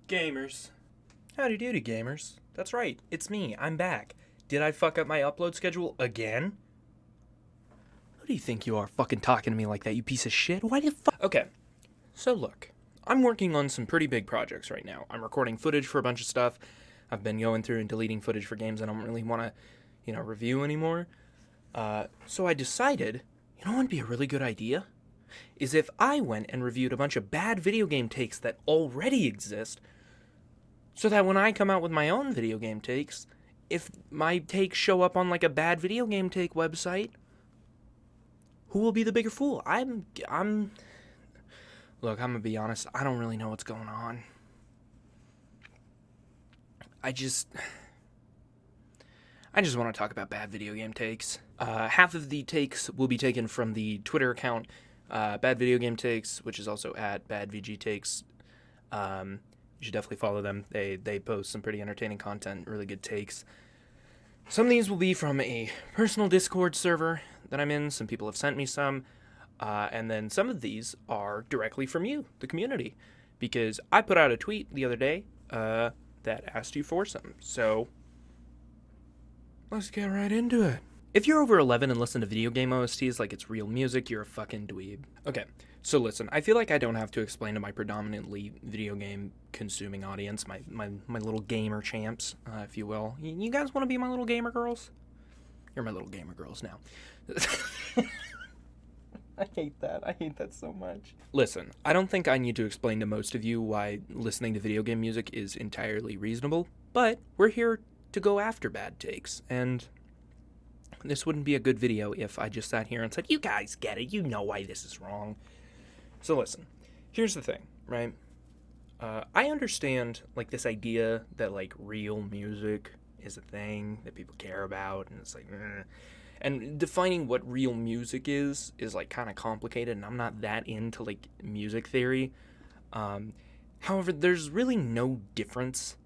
Gamers. Howdy doody, gamers. That's right, it's me, I'm back. Did I fuck up my upload schedule again? Who do you think you are fucking talking to me like that, you piece of shit? Why do you Okay, so look, I'm working on some pretty big projects right now. I'm recording footage for a bunch of stuff. I've been going through and deleting footage for games I don't really want to, review anymore. So I decided, you know what would be a really good idea? Is if I went and reviewed a bunch of bad video game takes that already exist, so that when I come out with my own video game takes, if my takes show up on like a bad video game take website, who will be the bigger fool? Look, I'm gonna be honest, I don't really know what's going on. I just want to talk about bad video game takes. Half of the takes will be taken from the Twitter account, Bad Video Game Takes, which is also at Bad VG Takes. You should definitely follow them. They post some pretty entertaining content, really good takes. Some of these will be from a personal Discord server that I'm in. Some people have sent me some. And then some of these are directly from you, the community. Because I put out a tweet the other day that asked you for some. So let's get right into it. If you're over 11 and listen to video game OSTs like it's real music, you're a fucking dweeb. Okay, so listen, I feel like I don't have to explain to my predominantly video game consuming audience, my little gamer champs, if you will. You guys want to be my little gamer girls? You're my little gamer girls now. I hate that so much. Listen, I don't think I need to explain to most of you why listening to video game music is entirely reasonable, but we're here to go after bad takes, and this wouldn't be a good video if I just sat here and said, you guys get it, you know why this is wrong. So listen, here's the thing, right? I understand, like, this idea that, like, real music is a thing that people care about, and it's like, and defining what real music is, like, kind of complicated, and I'm not that into, like, music theory. However, there's really no difference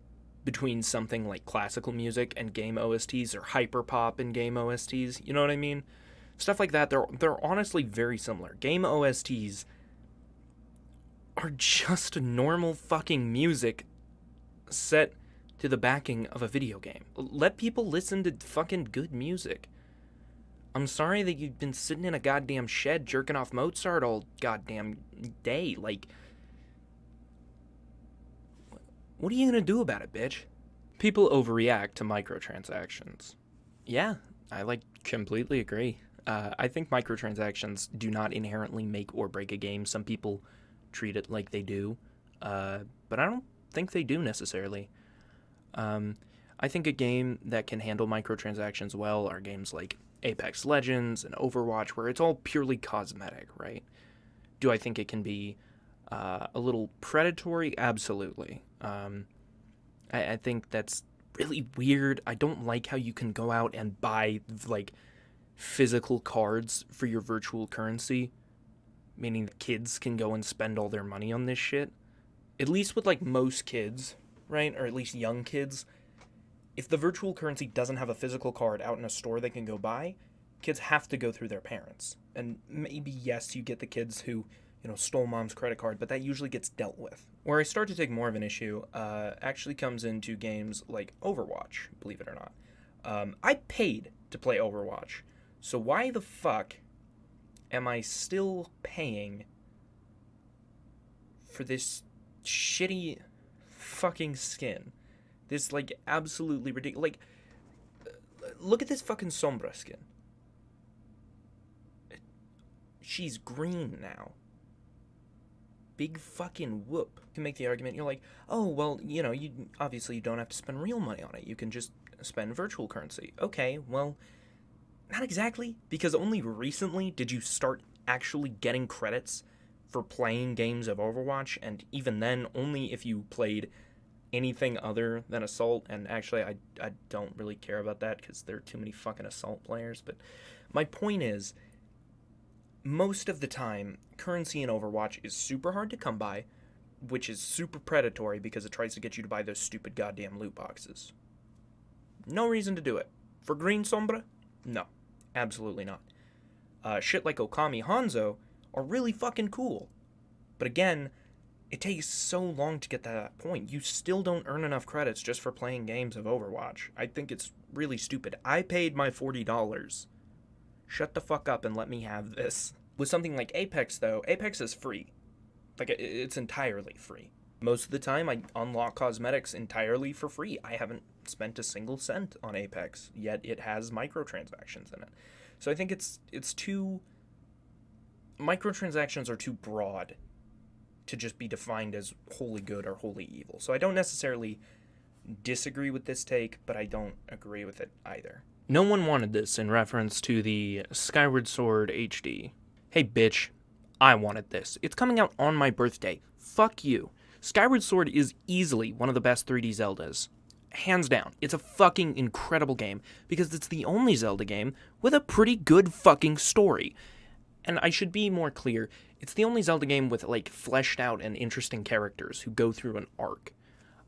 between something like classical music and game OSTs, or hyperpop and game OSTs, you know what I mean? Stuff like that, they're honestly very similar. Game OSTs are just normal fucking music set to the backing of a video game. Let people listen to fucking good music. I'm sorry that you've been sitting in a goddamn shed jerking off Mozart all goddamn day, like, what are you gonna do about it, bitch? People overreact to microtransactions. Yeah, I, completely agree. I think microtransactions do not inherently make or break a game. Some people treat it like they do, but I don't think they do necessarily. I think a game that can handle microtransactions well are games like Apex Legends and Overwatch, where it's all purely cosmetic, right? Do I think it can be a little predatory? Absolutely. I think that's really weird. I don't like how you can go out and buy, like, physical cards for your virtual currency, meaning that kids can go and spend all their money on this shit. At least with, like, most kids, right? Or at least young kids. If the virtual currency doesn't have a physical card out in a store they can go buy, kids have to go through their parents. And maybe, yes, you get the kids who, stole mom's credit card, but that usually gets dealt with. Where I start to take more of an issue actually comes into games like Overwatch, believe it or not. I paid to play Overwatch, so why the fuck am I still paying for this shitty fucking skin? This, absolutely ridiculous. Look at this fucking Sombra skin. She's green now. Big fucking whoop. You can make the argument, you're like, oh, well, you obviously you don't have to spend real money on it. You can just spend virtual currency. Okay, well, not exactly, because only recently did you start actually getting credits for playing games of Overwatch, and even then, only if you played anything other than Assault, and actually, I don't really care about that, because there are too many fucking Assault players, but my point is, most of the time, currency in Overwatch is super hard to come by, which is super predatory because it tries to get you to buy those stupid goddamn loot boxes. No reason to do it. For Green Sombra? No. Absolutely not. Shit like Okami Hanzo are really fucking cool. But again, It takes so long to get to that point. You still don't earn enough credits just for playing games of Overwatch. I think it's really stupid. I paid my $40. Shut the fuck up and let me have this. With something like Apex, though, Apex is free. Like, it's entirely free. Most of the time, I unlock cosmetics entirely for free. I haven't spent a single cent on Apex, yet it has microtransactions in it. So I think it's too... Microtransactions are too broad to just be defined as wholly good or wholly evil. So I don't necessarily disagree with this take, but I don't agree with it either. No one wanted this in reference to the Skyward Sword HD. Hey bitch, I wanted this. It's coming out on my birthday. Fuck you. Skyward Sword is easily one of the best 3D Zeldas. Hands down. It's a fucking incredible game because it's the only Zelda game with a pretty good fucking story. And I should be more clear, it's the only Zelda game with, like, fleshed out and interesting characters who go through an arc.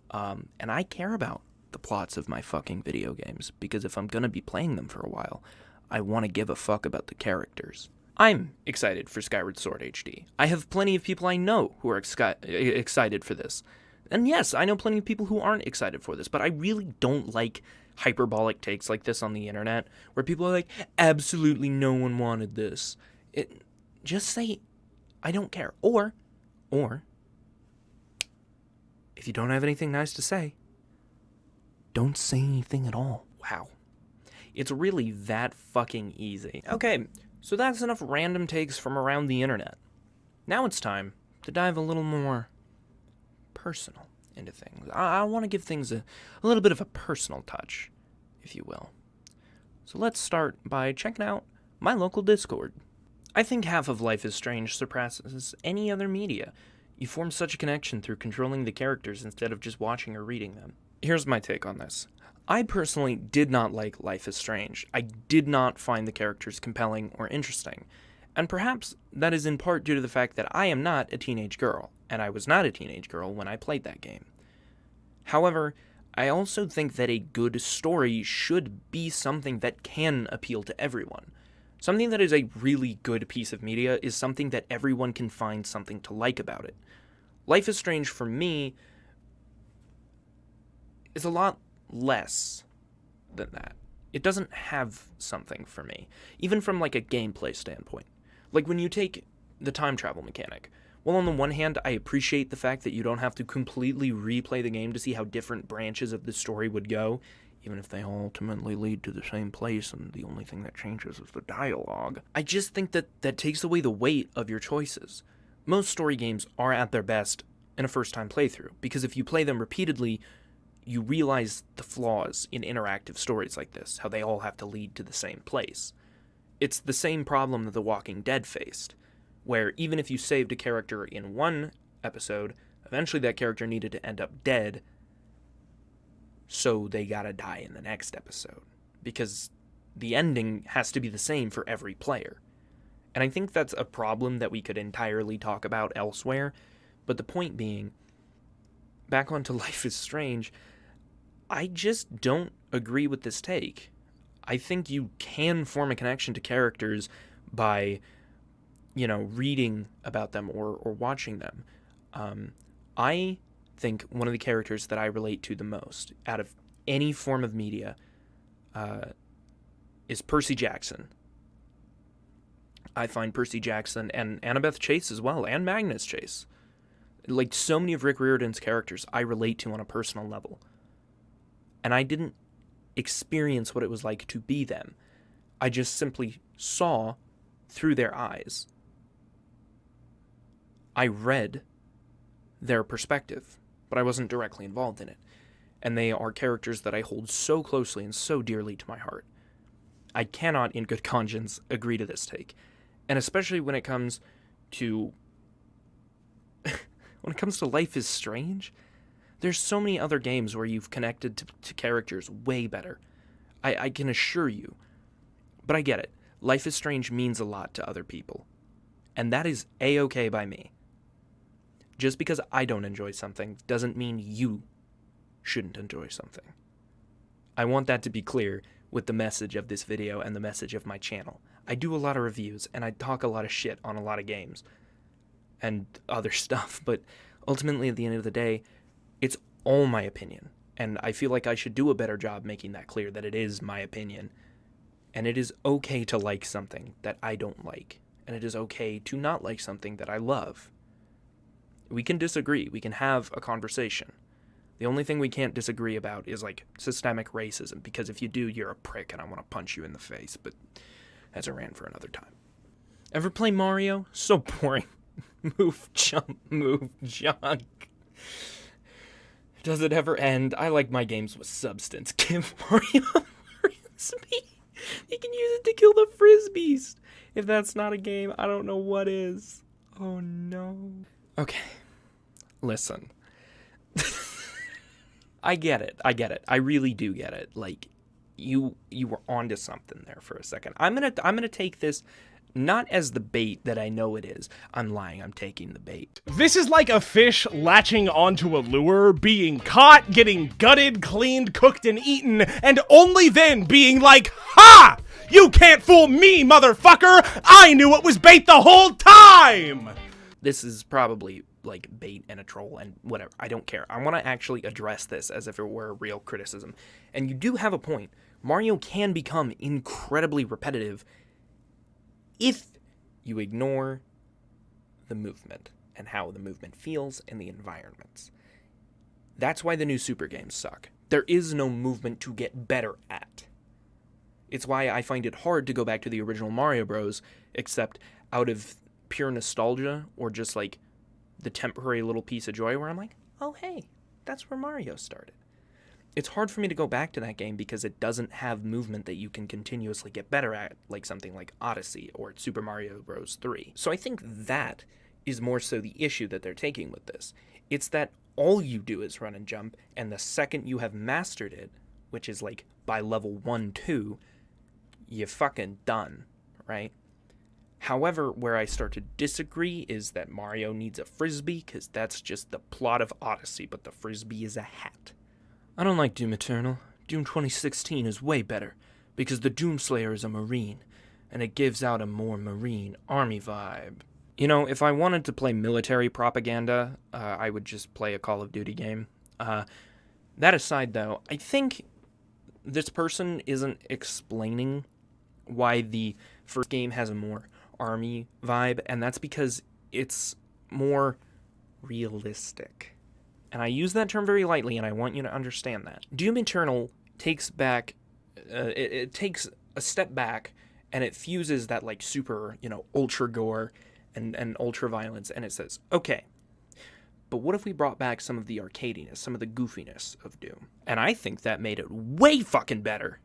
And I care about the plots of my fucking video games, because if I'm gonna be playing them for a while, I want to give a fuck about the characters. I'm excited for Skyward Sword HD. I have plenty of people I know who are excited for this. And yes, I know plenty of people who aren't excited for this, but I really don't like hyperbolic takes like this on the internet, where people are like, absolutely no one wanted this. Just say, I don't care. Or, if you don't have anything nice to say, don't say anything at all. Wow. It's really that fucking easy. Okay, so that's enough random takes from around the internet. Now it's time to dive a little more personal into things. I want to give things a little bit of a personal touch, if you will. So let's start by checking out my local Discord. I think half of Life is Strange surpasses any other media. You form such a connection through controlling the characters instead of just watching or reading them. Here's my take on this. I personally did not like Life is Strange. I did not find the characters compelling or interesting. And perhaps that is in part due to the fact that I am not a teenage girl, and I was not a teenage girl when I played that game. However, I also think that a good story should be something that can appeal to everyone. Something that is a really good piece of media is something that everyone can find something to like about it. Life is Strange, for me, is a lot less than that. It doesn't have something for me, even from like a gameplay standpoint. Like when you take the time travel mechanic. Well, on the one hand, I appreciate the fact that you don't have to completely replay the game to see how different branches of the story would go, even if they ultimately lead to the same place and the only thing that changes is the dialogue. I just think that takes away the weight of your choices. Most story games are at their best in a first-time playthrough, because if you play them repeatedly, you realize the flaws in interactive stories like this, how they all have to lead to the same place. It's the same problem that The Walking Dead faced, where even if you saved a character in one episode, eventually that character needed to end up dead, so they gotta die in the next episode, because the ending has to be the same for every player. And I think that's a problem that we could entirely talk about elsewhere, but the point being, back onto Life is Strange, I just don't agree with this take. I think you can form a connection to characters by, reading about them or watching them. I think one of the characters that I relate to the most out of any form of media is Percy Jackson. I find Percy Jackson and Annabeth Chase as well, and Magnus Chase. Like so many of Rick Riordan's characters I relate to on a personal level. And I didn't experience what it was like to be them. I just simply saw through their eyes. I read their perspective, but I wasn't directly involved in it. And they are characters that I hold so closely and so dearly to my heart. I cannot, in good conscience, agree to this take. And especially when it comes to... when it comes to Life is Strange, there's so many other games where you've connected to characters way better. I can assure you. But I get it. Life is Strange means a lot to other people. And that is A-okay by me. Just because I don't enjoy something doesn't mean you shouldn't enjoy something. I want that to be clear with the message of this video and the message of my channel. I do a lot of reviews, and I talk a lot of shit on a lot of games and other stuff, but Ultimately, at the end of the day, it's all my opinion. And I feel like I should do a better job making that clear, that it is my opinion. And it is okay to like something that I don't like. And it is okay to not like something that I love. We can disagree. We can have a conversation. The only thing we can't disagree about is, like, systemic racism. Because if you do, you're a prick and I want to punch you in the face. But that's a rant for another time. Ever play Mario? So boring. Move, jump, Does it ever end? I like my games with substance. Give Mario a frisbee. You can use it to kill the frisbees. If that's not a game, I don't know what is. Oh no. Okay. Listen. I get it. I really do get it. Like, you were onto something there for a second. I'm gonna take this not as the bait that I know it is. I'm lying. I'm taking the bait. This is like a fish latching onto a lure, being caught, getting gutted, cleaned, cooked, and eaten, and only then being like, "Ha! You can't fool me, motherfucker! I knew it was bait the whole time!" This is probably like bait and a troll and whatever. I don't care. I want to actually address this as if it were a real criticism. And you do have a point. Mario can become incredibly repetitive if you ignore the movement and how the movement feels in the environments. That's why the new Super games suck. There is no movement to get better at. It's why I find it hard to go back to the original Mario Bros, except out of pure nostalgia or just like the temporary little piece of joy where I'm like, oh hey, that's where Mario started. It's hard for me to go back to that game because it doesn't have movement that you can continuously get better at, like something like Odyssey or Super Mario Bros. 3. So I think that is more so the issue that they're taking with this. It's that all you do is run and jump, and the second you have mastered it, which is like by level 1, 2, you're fucking done, right? However, where I start to disagree is that Mario needs a frisbee, because that's just the plot of Odyssey, but the frisbee is a hat. I don't like Doom Eternal. Doom 2016 is way better, because the Doomslayer is a Marine, and it gives out a more Marine army vibe. You know, if I wanted to play military propaganda, I would just play a Call of Duty game. That aside, though, I think this person isn't explaining why the first game has a more army vibe, and that's because it's more realistic. And I use that term very lightly, and I want you to understand that. Doom Eternal takes back, it takes a step back, and it fuses that, like, super, ultra gore and ultra violence, and it says, okay, but what if we brought back some of the arcadiness, some of the goofiness of Doom? And I think that made it way fucking better.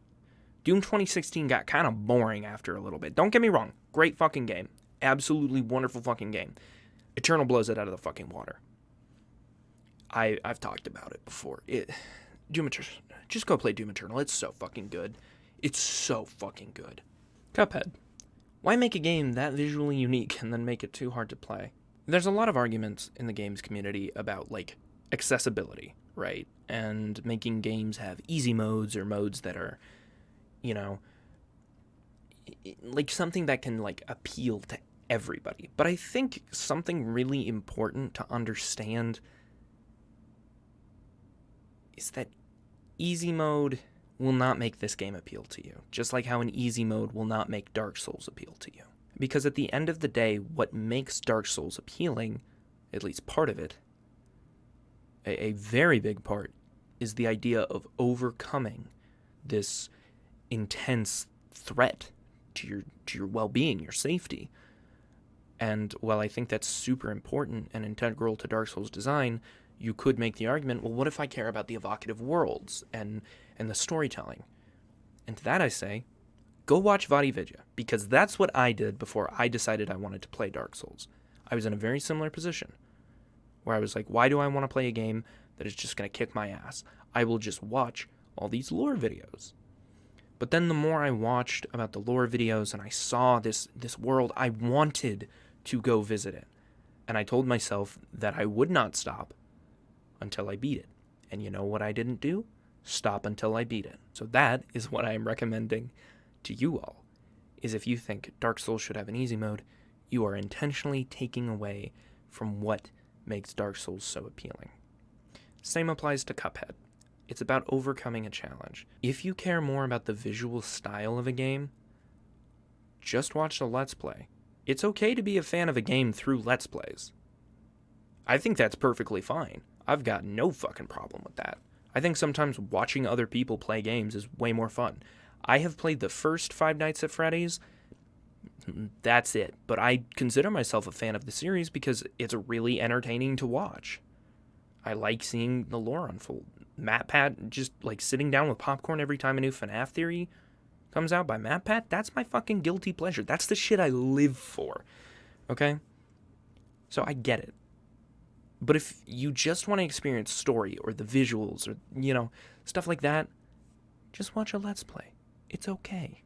Doom 2016 got kind of boring after a little bit. Don't get me wrong. Great fucking game. Absolutely wonderful fucking game. Eternal blows it out of the fucking water. I've talked about it before. Doom Eternal. Just go play Doom Eternal. It's so fucking good. It's so fucking good. Cuphead. Why make a game that visually unique and then make it too hard to play? There's a lot of arguments in the games community about, like, accessibility, right? And making games have easy modes or modes that are, like something that can, like, appeal to everybody. But I think something really important to understand is that easy mode will not make this game appeal to you, just like how an easy mode will not make Dark Souls appeal to you. Because at the end of the day, what makes Dark Souls appealing, at least part of it, a very big part, is the idea of overcoming this intense threat to your well-being, your safety. And while I think that's super important and integral to Dark Souls design, you could make the argument, well, what if I care about the evocative worlds and the storytelling? And to that I say, go watch VaatiVidya, because that's what I did before I decided I wanted to play Dark Souls. I was in a very similar position, where I was like, why do I want to play a game that is just going to kick my ass? I will just watch all these lore videos. But then the more I watched about the lore videos and I saw this world, I wanted to go visit it. And I told myself that I would not stop until I beat it. And you know what I didn't do? Stop until I beat it. So that is what I am recommending to you all, is if you think Dark Souls should have an easy mode, you are intentionally taking away from what makes Dark Souls so appealing. Same applies to Cuphead. It's about overcoming a challenge. If you care more about the visual style of a game, just watch the Let's Play. It's okay to be a fan of a game through Let's Plays. I think that's perfectly fine. I've got no fucking problem with that. I think sometimes watching other people play games is way more fun. I have played the first Five Nights at Freddy's. That's it. But I consider myself a fan of the series because it's really entertaining to watch. I like seeing the lore unfold. MatPat, just like sitting down with popcorn every time a new FNAF theory comes out by MatPat, that's my fucking guilty pleasure. That's the shit I live for. Okay? So I get it. But if you just want to experience story or the visuals or, stuff like that, just watch a Let's Play. It's okay.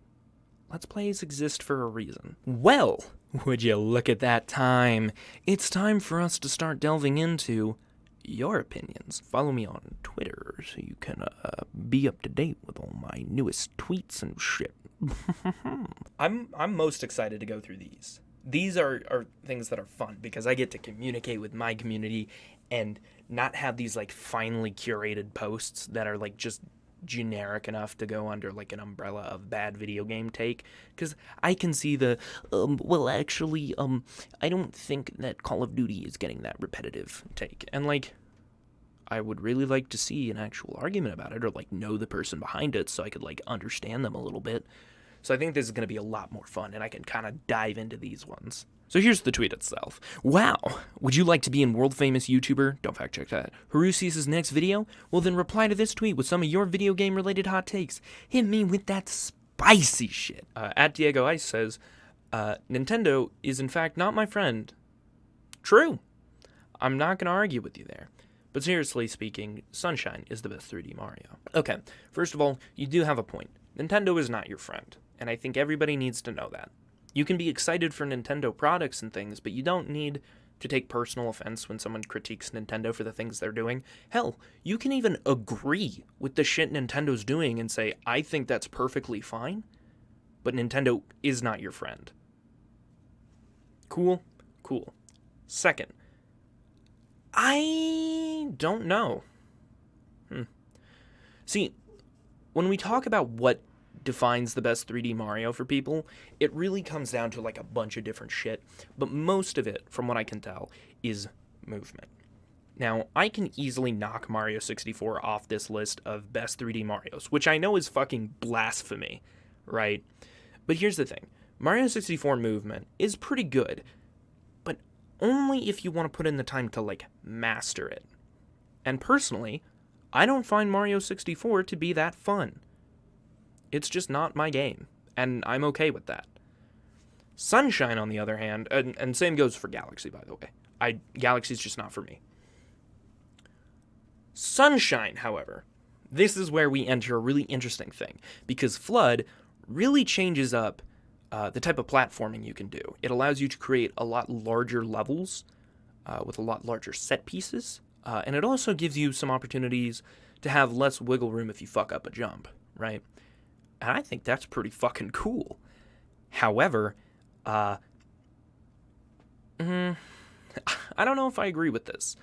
Let's Plays exist for a reason. Well, would you look at that time? It's time for us to start delving into your opinions. Follow me on Twitter so you can be up to date with all my newest tweets and shit. I'm most excited to go through these. These are things that are fun because I get to communicate with my community and not have these like finely curated posts that are like just generic enough to go under like an umbrella of bad video game take, because I can see the I don't think that Call of Duty is getting that repetitive take, and like I would really like to see an actual argument about it or like know the person behind it so I could like understand them a little bit. So I think this is going to be a lot more fun, and I can kind of dive into these ones. So here's the tweet itself. Wow, would you like to be a world-famous YouTuber? Don't fact-check that. Who sees his next video? Well, then reply to this tweet with some of your video game-related hot takes. Hit me with that spicy shit. At Diego Ice says, Nintendo is in fact not my friend. True. I'm not going to argue with you there. But seriously speaking, Sunshine is the best 3D Mario. Okay, first of all, you do have a point. Nintendo is not your friend, and I think everybody needs to know that. You can be excited for Nintendo products and things, but you don't need to take personal offense when someone critiques Nintendo for the things they're doing. Hell, you can even agree with the shit Nintendo's doing and say, I think that's perfectly fine, but Nintendo is not your friend. Cool? Cool. Second, I don't know. See, when we talk about what defines the best 3D Mario for people, it really comes down to like a bunch of different shit, but most of it, from what I can tell, is movement. Now, I can easily knock Mario 64 off this list of best 3D Marios, which I know is fucking blasphemy, right? But here's the thing. Mario 64 movement is pretty good, but only if you want to put in the time to like master it. And personally, I don't find Mario 64 to be that fun. It's just not my game, and I'm okay with that. Sunshine, on the other hand, and same goes for Galaxy, by the way. Galaxy's just not for me. Sunshine, however, this is where we enter a really interesting thing, because Flood really changes up the type of platforming you can do. It allows you to create a lot larger levels with a lot larger set pieces, and it also gives you some opportunities to have less wiggle room if you fuck up a jump, right? And I think that's pretty fucking cool. However, I don't know if I agree with this.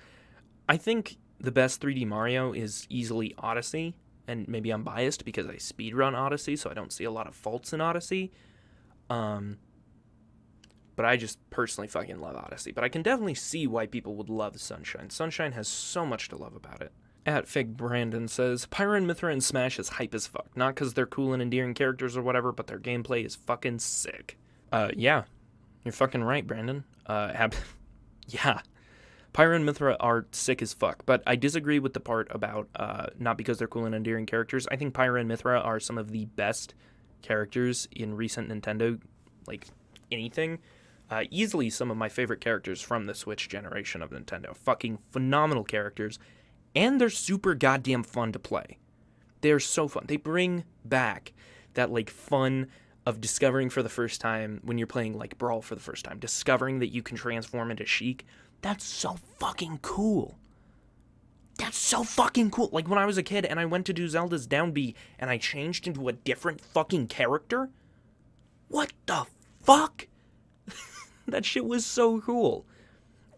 I think the best 3D Mario is easily Odyssey, and maybe I'm biased because I speedrun Odyssey, so I don't see a lot of faults in Odyssey. But I just personally fucking love Odyssey. But I can definitely see why people would love Sunshine. Sunshine has so much to love about it. At Fig Brandon says, Pyra and Mithra in Smash is hype as fuck. Not because they're cool and endearing characters or whatever, but their gameplay is fucking sick. Yeah. You're fucking right, Brandon. Yeah. Pyra and Mithra are sick as fuck, but I disagree with the part about not because they're cool and endearing characters. I think Pyra and Mithra are some of the best characters in recent Nintendo, like, anything. Easily some of my favorite characters from the Switch generation of Nintendo. Fucking phenomenal characters. And they're super goddamn fun to play. They're so fun. They bring back that, like, fun of discovering for the first time when you're playing, like, Brawl for the first time. Discovering that you can transform into Sheik. That's so fucking cool. That's so fucking cool. Like, when I was a kid and I went to do Zelda's Down B and I changed into a different fucking character. What the fuck? That shit was so cool.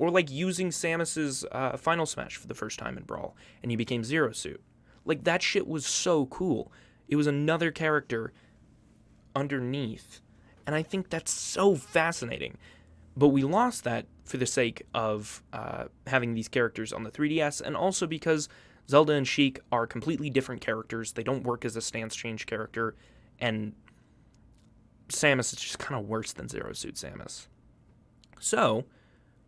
Or like using Samus's Final Smash for the first time in Brawl, and you became Zero Suit. Like, that shit was so cool. It was another character underneath. And I think that's so fascinating. But we lost that for the sake of having these characters on the 3DS, and also because Zelda and Sheik are completely different characters. They don't work as a stance change character, and Samus is just kind of worse than Zero Suit Samus. So,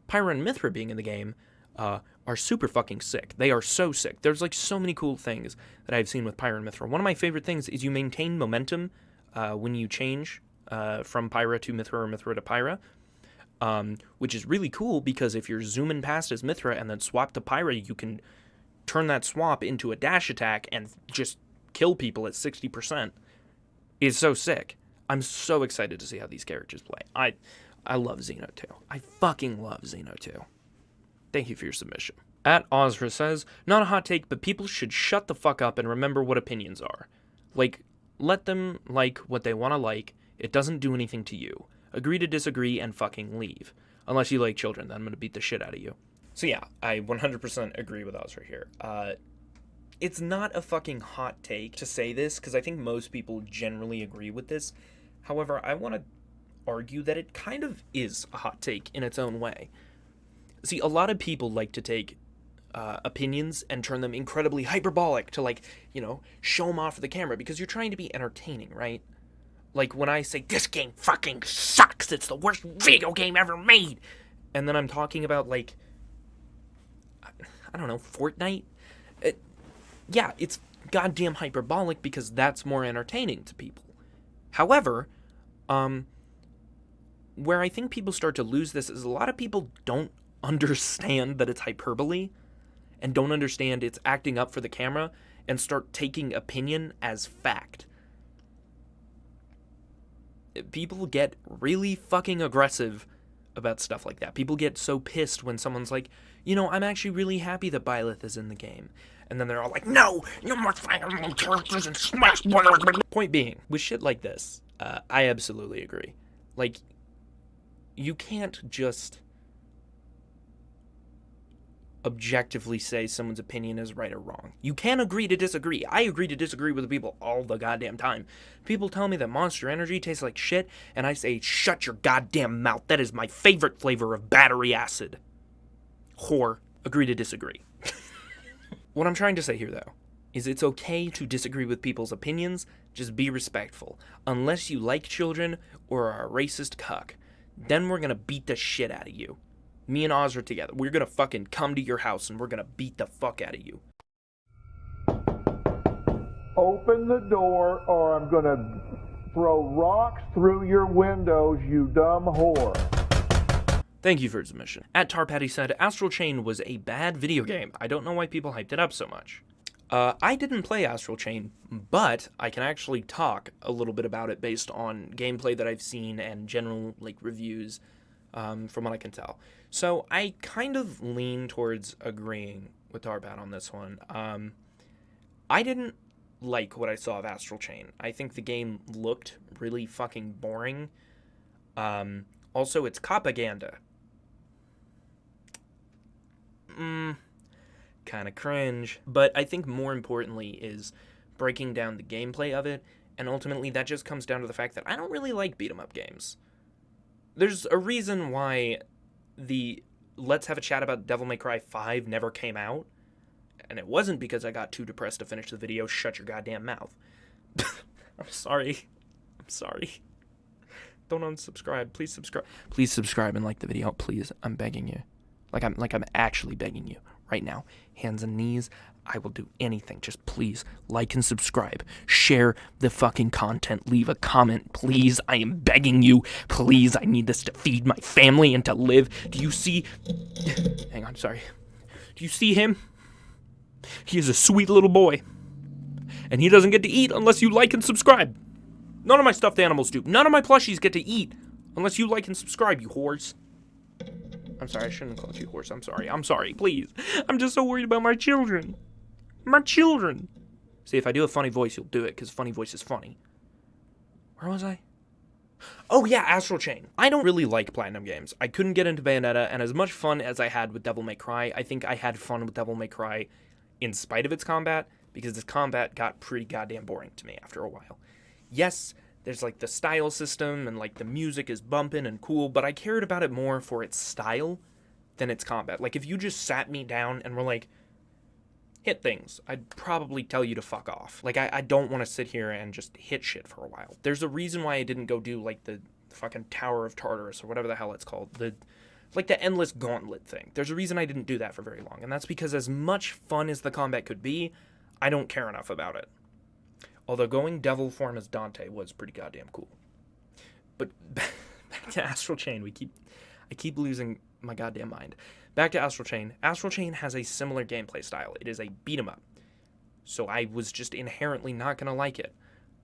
Pyra and Mithra being in the game are super fucking sick. They are so sick. There's like so many cool things that I've seen with Pyra and Mithra. One of my favorite things is you maintain momentum when you change from Pyra to Mithra or Mithra to Pyra, which is really cool because if you're zooming past as Mithra and then swap to Pyra, you can turn that swap into a dash attack and just kill people at 60%. It's so sick. I'm so excited to see how these characters play. I love Xeno 2. I fucking love Xeno 2. Thank you for your submission. At Ozra says, not a hot take, but people should shut the fuck up and remember what opinions are. Like, let them like what they want to like. It doesn't do anything to you. Agree to disagree and fucking leave. Unless you like children, then I'm going to beat the shit out of you. So yeah, I 100% agree with Ozra here. It's not a fucking hot take to say this, because I think most people generally agree with this. However, I want to argue that it kind of is a hot take in its own way. See, a lot of people like to take opinions and turn them incredibly hyperbolic to, like, you know, show them off for the camera, because you're trying to be entertaining, right? Like, when I say, this game fucking sucks, it's the worst video game ever made, and then I'm talking about, like, I don't know, Fortnite? Yeah, it's goddamn hyperbolic because that's more entertaining to people. However, where I think people start to lose this is a lot of people don't understand that it's hyperbole and don't understand it's acting up for the camera and start taking opinion as fact. People get really fucking aggressive about stuff like that. People get so pissed when someone's like, you know, I'm actually really happy that Byleth is in the game. And then they're all like, no, you must find other characters and smash one of them. Point being, with shit like this, I absolutely agree. Like, you can't just objectively say someone's opinion is right or wrong. You can agree to disagree. I agree to disagree with people all the goddamn time. People tell me that Monster Energy tastes like shit, and I say, shut your goddamn mouth. That is my favorite flavor of battery acid. Whore. Agree to disagree. What I'm trying to say here, though, is it's okay to disagree with people's opinions, just be respectful. Unless you like children or are a racist cuck. Then we're gonna beat the shit out of you. Me and Oz are together. We're gonna fucking come to your house and we're gonna beat the fuck out of you. Open the door or I'm gonna throw rocks through your windows, you dumb whore. Thank you for your submission. At Tarpatty said, Astral Chain was a bad video game. I don't know why people hyped it up so much. I didn't play Astral Chain, but I can actually talk a little bit about it based on gameplay that I've seen and general, like, reviews, from what I can tell. So I kind of lean towards agreeing with Tarpat on this one. I didn't like what I saw of Astral Chain. I think the game looked really fucking boring. Also, it's propaganda. Kind of cringe. But I think more importantly is breaking down the gameplay of it, and ultimately that just comes down to the fact that I don't really like beat-em-up games. There's a reason why the Let's Have a Chat About Devil May Cry 5 never came out, and it wasn't because I got too depressed to finish the video. Shut your goddamn mouth. I'm sorry. Don't unsubscribe. Please subscribe. Please subscribe and like the video. Please, I'm begging you. Like I'm actually begging you right now. Hands and knees. I will do anything. Just please like and subscribe. Share the fucking content. Leave a comment, please. I am begging you. Please, I need this to feed my family and to live. Do you see? Hang on, sorry. Do you see him? He is a sweet little boy. And he doesn't get to eat unless you like and subscribe. None of my stuffed animals do. None of my plushies get to eat unless you like and subscribe, you whores. I'm sorry, I shouldn't have called you horse. I'm sorry, please. I'm just so worried about my children. My children. See, if I do a funny voice, you'll do it, because funny voice is funny. Where was I? Oh yeah, Astral Chain. I don't really like Platinum games. I couldn't get into Bayonetta, and as much fun as I had with Devil May Cry, I think I had fun with Devil May Cry in spite of its combat, because its combat got pretty goddamn boring to me after a while. Yes, there's like the style system, and like the music is bumping and cool, but I cared about it more for its style than its combat. Like if you just sat me down and were like, hit things, I'd probably tell you to fuck off. Like, I don't want to sit here and just hit shit for a while. There's a reason why I didn't go do, like, the fucking Tower of Tartarus, or whatever the hell it's called. The endless gauntlet thing. There's a reason I didn't do that for very long, and that's because as much fun as the combat could be, I don't care enough about it. Although going devil form as Dante was pretty goddamn cool. But back to Astral Chain, I keep losing my goddamn mind. Back to Astral Chain. Astral Chain has a similar gameplay style. It is a beat-em-up. So I was just inherently not going to like it.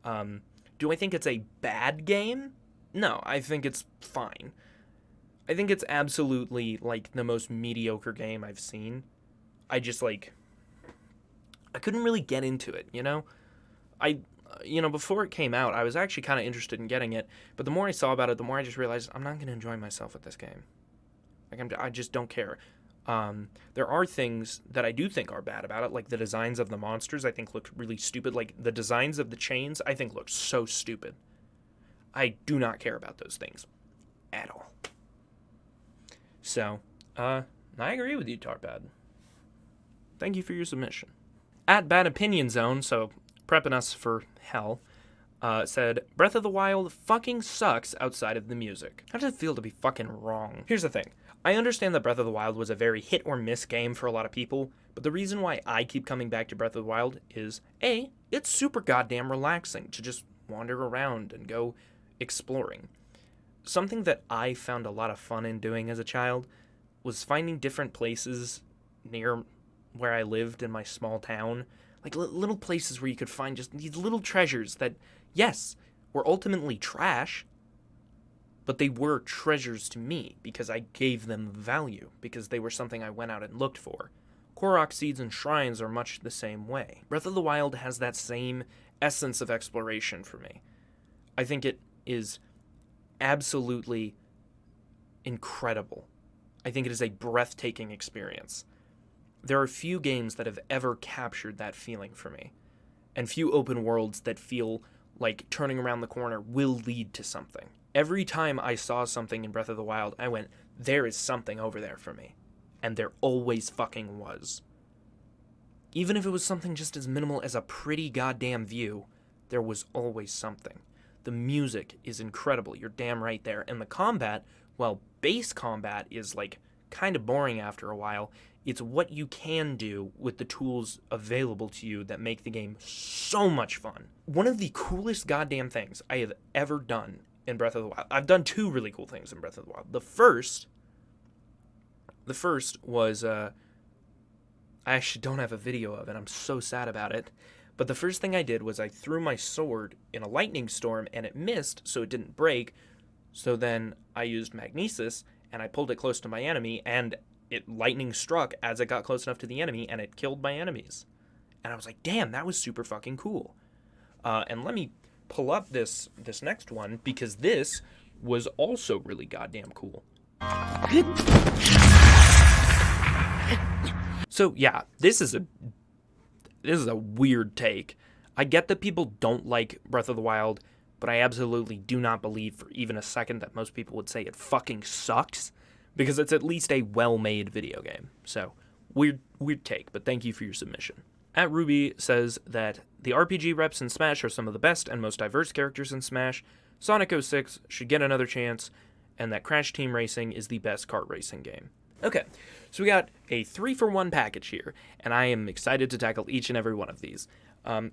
Do I think it's a bad game? No, I think it's fine. I think it's absolutely, like, the most mediocre game I've seen. I just, like, I couldn't really get into it, you know? Before it came out, I was actually kind of interested in getting it, but the more I saw about it, the more I just realized I'm not going to enjoy myself with this game. Like, I just don't care. There are things that I do think are bad about it, like the designs of the monsters I think look really stupid. Like, the designs of the chains I think look so stupid. I do not care about those things at all. So, I agree with you, Tarpad. Thank you for your submission. At Bad Opinion Zone, so prepping us for hell, said, Breath of the Wild fucking sucks outside of the music. How does it feel to be fucking wrong? Here's the thing. I understand that Breath of the Wild was a very hit or miss game for a lot of people, but the reason why I keep coming back to Breath of the Wild is, A, it's super goddamn relaxing to just wander around and go exploring. Something that I found a lot of fun in doing as a child was finding different places near where I lived in my small town, like little places where you could find just these little treasures that, yes, were ultimately trash, but they were treasures to me because I gave them value, because they were something I went out and looked for. Korok seeds and shrines are much the same way. Breath of the Wild has that same essence of exploration for me. I think it is absolutely incredible. I think it is a breathtaking experience. There are few games that have ever captured that feeling for me, and few open worlds that feel like turning around the corner will lead to something. Every time I saw something in Breath of the Wild, I went, there is something over there for me. And there always fucking was. Even if it was something just as minimal as a pretty goddamn view, there was always something. The music is incredible, you're damn right there. And the combat, well, base combat is like kind of boring after a while. It's what you can do with the tools available to you that make the game so much fun. One of the coolest goddamn things I have ever done in Breath of the Wild. I've done two really cool things in Breath of the Wild. The first was, I actually don't have a video of it. I'm so sad about it. But the first thing I did was I threw my sword in a lightning storm and it missed, so it didn't break. So then I used Magnesis and I pulled it close to my enemy and it lightning struck as it got close enough to the enemy and it killed my enemies. And I was like, damn, that was super fucking cool. And let me pull up this next one, because this was also really goddamn cool. So yeah, this is a weird take. I get that people don't like Breath of the Wild, but I absolutely do not believe for even a second that most people would say it fucking sucks, because it's at least a well-made video game. So, weird take, but thank you for your submission. At Ruby says that the RPG reps in Smash are some of the best and most diverse characters in Smash, Sonic 06 should get another chance, and that Crash Team Racing is the best kart racing game. Okay, so we got a 3-for-1 package here, and I am excited to tackle each and every one of these.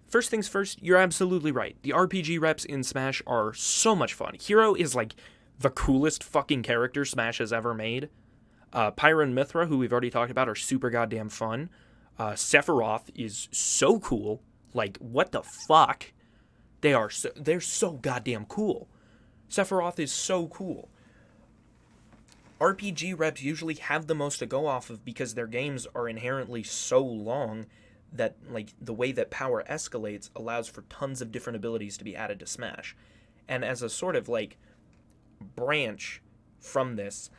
First things first, you're absolutely right. The RPG reps in Smash are so much fun. Hero is like the coolest fucking character Smash has ever made. Pyra and Mithra, who we've already talked about, are super goddamn fun. Sephiroth is so cool. Like, what the fuck? They're so goddamn cool. Sephiroth is so cool. RPG reps usually have the most to go off of because their games are inherently so long that, like, the way that power escalates allows for tons of different abilities to be added to Smash. And as a sort of, like, branch from this,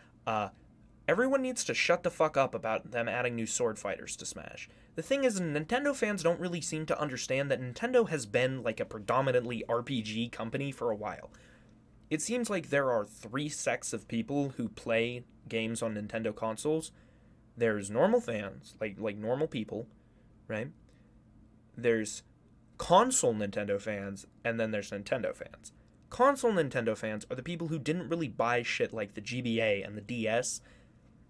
everyone needs to shut the fuck up about them adding new sword fighters to Smash. The thing is, Nintendo fans don't really seem to understand that Nintendo has been like a predominantly RPG company for a while. It seems like there are 3 sects of people who play games on Nintendo consoles. There's normal fans, like normal people, right? There's console Nintendo fans, and then there's Nintendo fans. Console Nintendo fans are the people who didn't really buy shit like the GBA and the DS,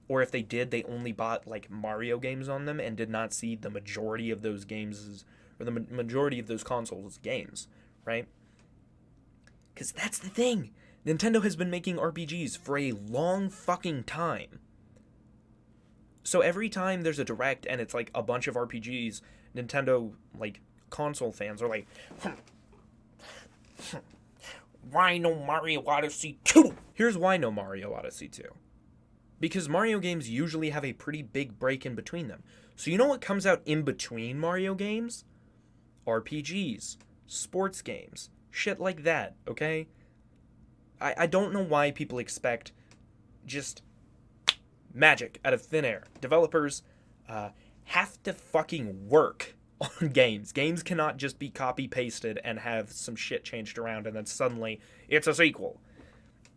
or if they did, they only bought like Mario games on them and did not see the majority of those games or the majority of those consoles as games, right? Because that's the thing. Nintendo has been making RPGs for a long fucking time. So every time there's a direct and it's like a bunch of RPGs, Nintendo like console fans are like, why no Mario Odyssey 2? Here's why no Mario Odyssey 2. Because Mario games usually have a pretty big break in between them. So you know what comes out in between Mario games? RPGs, sports games, shit like that, okay? I don't know why people expect just magic out of thin air. Developers have to fucking work on games. Games cannot just be copy-pasted and have some shit changed around and then suddenly it's a sequel.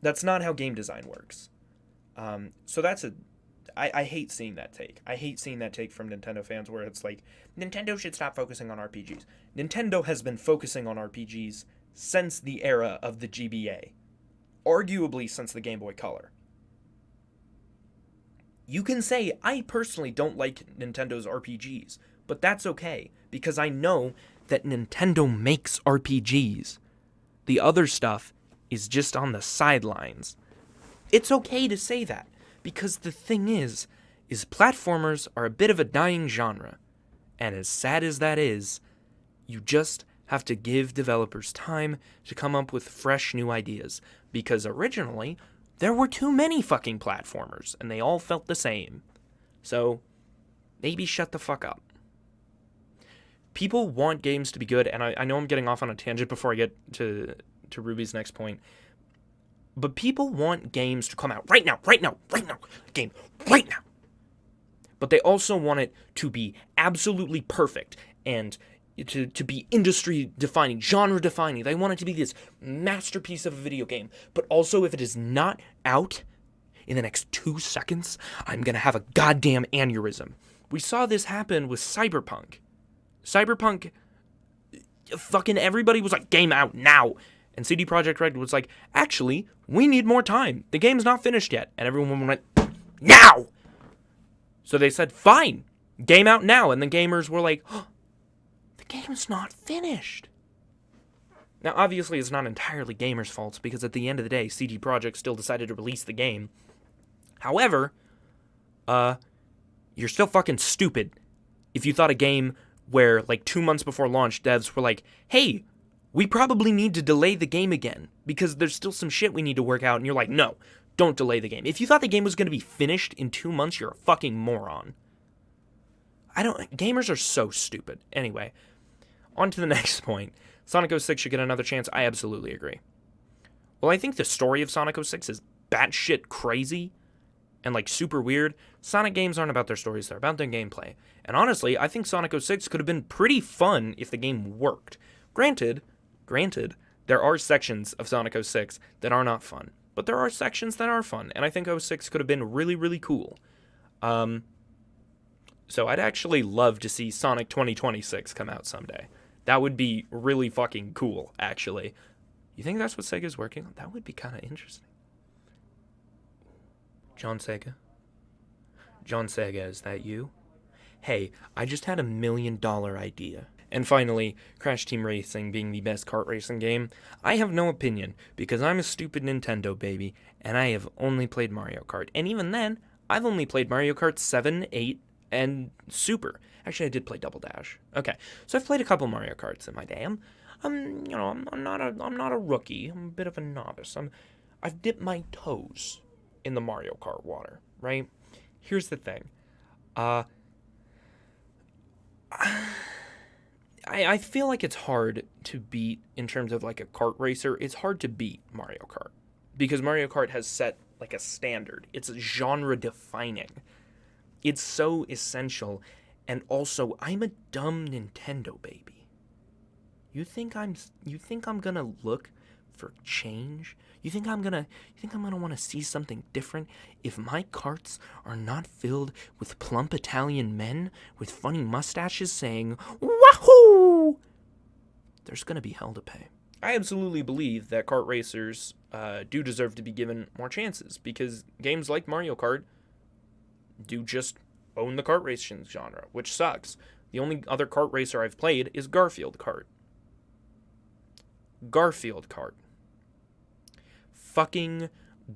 That's not how game design works. So that's I hate seeing that take. I hate seeing that take from Nintendo fans where it's like, Nintendo should stop focusing on RPGs. Nintendo has been focusing on RPGs since the era of the GBA. Arguably since the Game Boy Color. You can say, I personally don't like Nintendo's RPGs, but that's okay, because I know that Nintendo makes RPGs. The other stuff is just on the sidelines. It's okay to say that, because the thing is platformers are a bit of a dying genre, and as sad as that is, you just have to give developers time to come up with fresh new ideas, because originally, there were too many fucking platformers, and they all felt the same. So, maybe shut the fuck up. People want games to be good, and I know I'm getting off on a tangent before I get to Ruby's next point, but people want games to come out right now, game, right now. But they also want it to be absolutely perfect, and to be industry-defining, genre-defining. They want it to be this masterpiece of a video game. But also, if it is not out in the next 2 seconds, I'm gonna have a goddamn aneurysm. We saw this happen with Cyberpunk. Cyberpunk, fucking everybody was like, game out now. And CD Projekt Red was like, actually, we need more time. The game's not finished yet. And everyone went, now! So they said, fine, game out now. And the gamers were like, oh, the game's not finished. Now, obviously, it's not entirely gamers' faults, because at the end of the day, CD Projekt still decided to release the game. However, you're still fucking stupid if you thought a game where, like, 2 months before launch, devs were like, hey, we probably need to delay the game again, because there's still some shit we need to work out, and you're like, no, don't delay the game. If you thought the game was going to be finished in 2 months, you're a fucking moron. Gamers are so stupid. Anyway, on to the next point. Sonic 06 should get another chance. I absolutely agree. Well, I think the story of Sonic 06 is batshit crazy and, like, super weird. Sonic games aren't about their stories, they're about their gameplay. And honestly, I think Sonic 06 could have been pretty fun if the game worked. Granted, there are sections of Sonic 06 that are not fun, but there are sections that are fun, and I think 06 could have been really, really cool. So I'd actually love to see Sonic 2026 come out someday. That would be really fucking cool, actually. You think that's what Sega's working on? That would be kind of interesting. John Sega? John Sega, is that you? Hey, I just had $1 million idea. And finally, Crash Team Racing being the best kart racing game, I have no opinion, because I'm a stupid Nintendo baby, and I have only played Mario Kart. And even then, I've only played Mario Kart 7, 8, and Super. Actually, I did play Double Dash. Okay, so I've played a couple Mario Karts in my day. I'm not a rookie. I'm a bit of a novice. I've dipped my toes in the Mario Kart water, right? Here's the thing. I feel like it's hard to beat in terms of like a kart racer. It's hard to beat Mario Kart because Mario Kart has set like a standard. It's genre defining. It's so essential. And also, I'm a dumb Nintendo baby. You think I'm gonna look for change? You think I'm gonna want to see something different if my carts are not filled with plump Italian men with funny mustaches saying "Wahoo"? There's gonna be hell to pay. I absolutely believe that kart racers do deserve to be given more chances, because games like Mario Kart do just own the kart racing genre, which sucks. The only other kart racer I've played is Garfield Kart. Garfield Kart. Fucking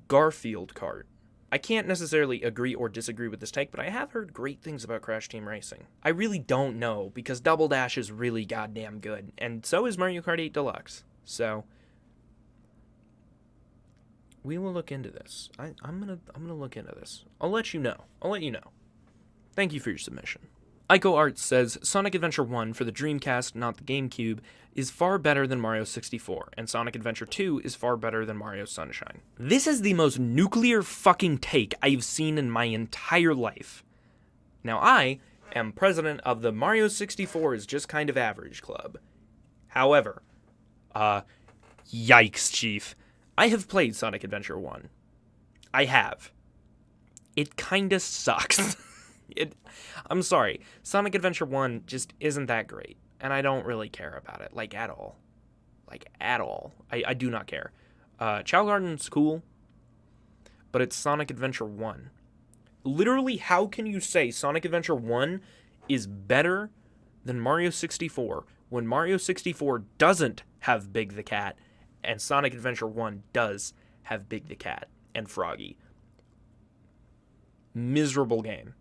Garfield Kart. I can't necessarily agree or disagree with this take, but I have heard great things about Crash Team Racing. I really don't know, because Double Dash is really goddamn good, and so is Mario Kart 8 Deluxe. So we will look into this. I'm gonna look into this. I'll let you know. Thank you for your submission. Ico Arts says Sonic Adventure 1 for the Dreamcast, not the GameCube, is far better than Mario 64, and Sonic Adventure 2 is far better than Mario Sunshine. This is the most nuclear fucking take I've seen in my entire life. Now, I am president of the Mario 64 is just kind of average club. However, yikes, Chief. I have played Sonic Adventure 1. I have. It kinda sucks. I'm sorry. Sonic Adventure 1 just isn't that great, and I don't really care about it, like, at all. I do not care. Chow Garden's cool, but it's Sonic Adventure 1. Literally, how can you say Sonic Adventure 1 is better than Mario 64 when Mario 64 doesn't have Big the Cat, and Sonic Adventure 1 does have Big the Cat and Froggy? Miserable game.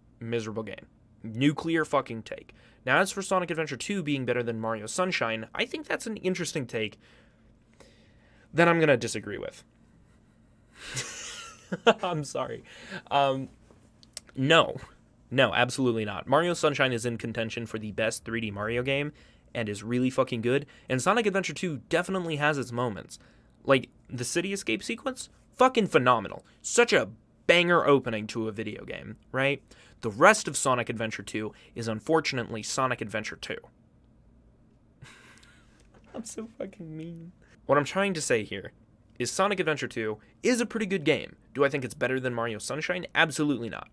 Nuclear fucking take. Now, as for Sonic Adventure 2 being better than Mario Sunshine, I think that's an interesting take that I'm going to disagree with. I'm sorry. No, absolutely not. Mario Sunshine is in contention for the best 3D Mario game and is really fucking good, and Sonic Adventure 2 definitely has its moments. Like, the city escape sequence? Fucking phenomenal. Such a banger opening to a video game, right? The rest of Sonic Adventure 2 is unfortunately Sonic Adventure 2. I'm so fucking mean. What I'm trying to say here is Sonic Adventure 2 is a pretty good game. Do I think it's better than Mario Sunshine? Absolutely not.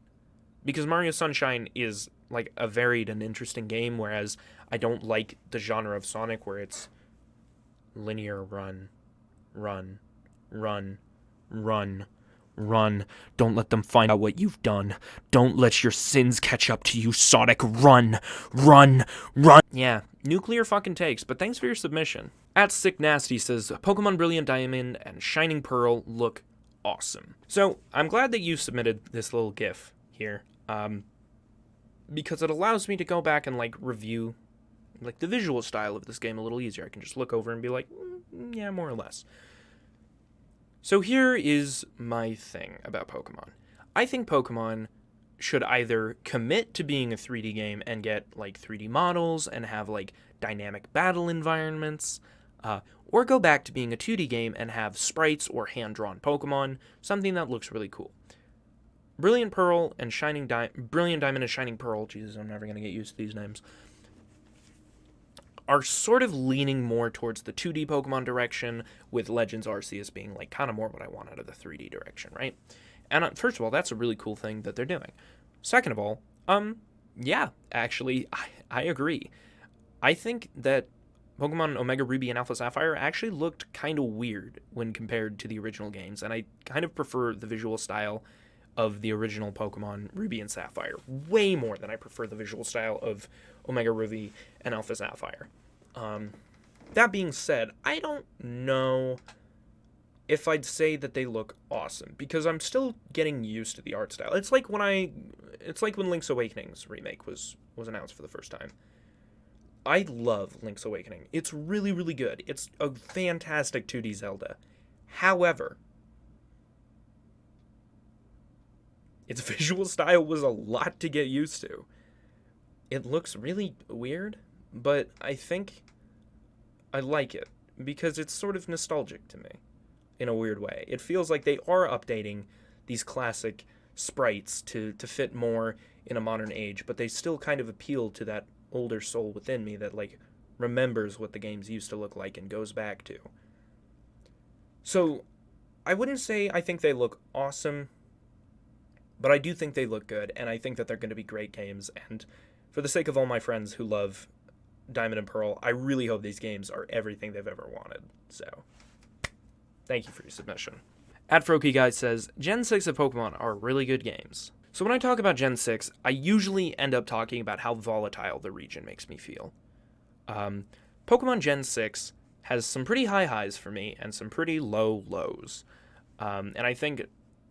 Because Mario Sunshine is like a varied and interesting game, whereas I don't like the genre of Sonic where it's linear run. Run. Don't let them find out what you've done. Don't let your sins catch up to you, Sonic. Run. Yeah, nuclear fucking takes, but thanks for your submission. At Sick Nasty says, Pokemon Brilliant Diamond and Shining Pearl look awesome. So, I'm glad that you submitted this little GIF here, because it allows me to go back and, like, review, like, the visual style of this game a little easier. I can just look over and be like, yeah, more or less. So here is my thing about Pokemon. I think Pokemon should either commit to being a 3D game and get, like, 3D models and have, like, dynamic battle environments, or go back to being a 2D game and have sprites or hand-drawn Pokemon, something that looks really cool. Brilliant Diamond and Shining Pearl, Jesus, I'm never going to get used to these names, are sort of leaning more towards the 2D Pokemon direction, with Legends Arceus being, like, kind of more what I want out of the 3D direction, right? And first of all, that's a really cool thing that they're doing. Second of all, yeah, actually, I agree. I think that Pokemon Omega Ruby and Alpha Sapphire actually looked kind of weird when compared to the original games, and I kind of prefer the visual style of the original Pokemon Ruby and Sapphire way more than I prefer the visual style of Omega Ruby and Alpha Sapphire. That being said, I don't know if I'd say that they look awesome, because I'm still getting used to the art style. It's like when Link's Awakening's remake was announced for the first time. I love Link's Awakening. It's really, really good. It's a fantastic 2D Zelda. However, its visual style was a lot to get used to. It looks really weird, but I think I like it, because it's sort of nostalgic to me. in a weird way. It feels like they are updating these classic sprites to fit more in a modern age, but they still kind of appeal to that older soul within me that, like, remembers what the games used to look like and goes back to. So, I wouldn't say I think they look awesome, but I do think they look good, and I think that they're going to be great games, and for the sake of all my friends who love Diamond and Pearl, I really hope these games are everything they've ever wanted. So, thank you for your submission. @FrokyGuy says, Gen 6 of Pokemon are really good games. So when I talk about Gen 6, I usually end up talking about how volatile the region makes me feel. Pokemon Gen 6 has some pretty high highs for me and some pretty low lows. And I think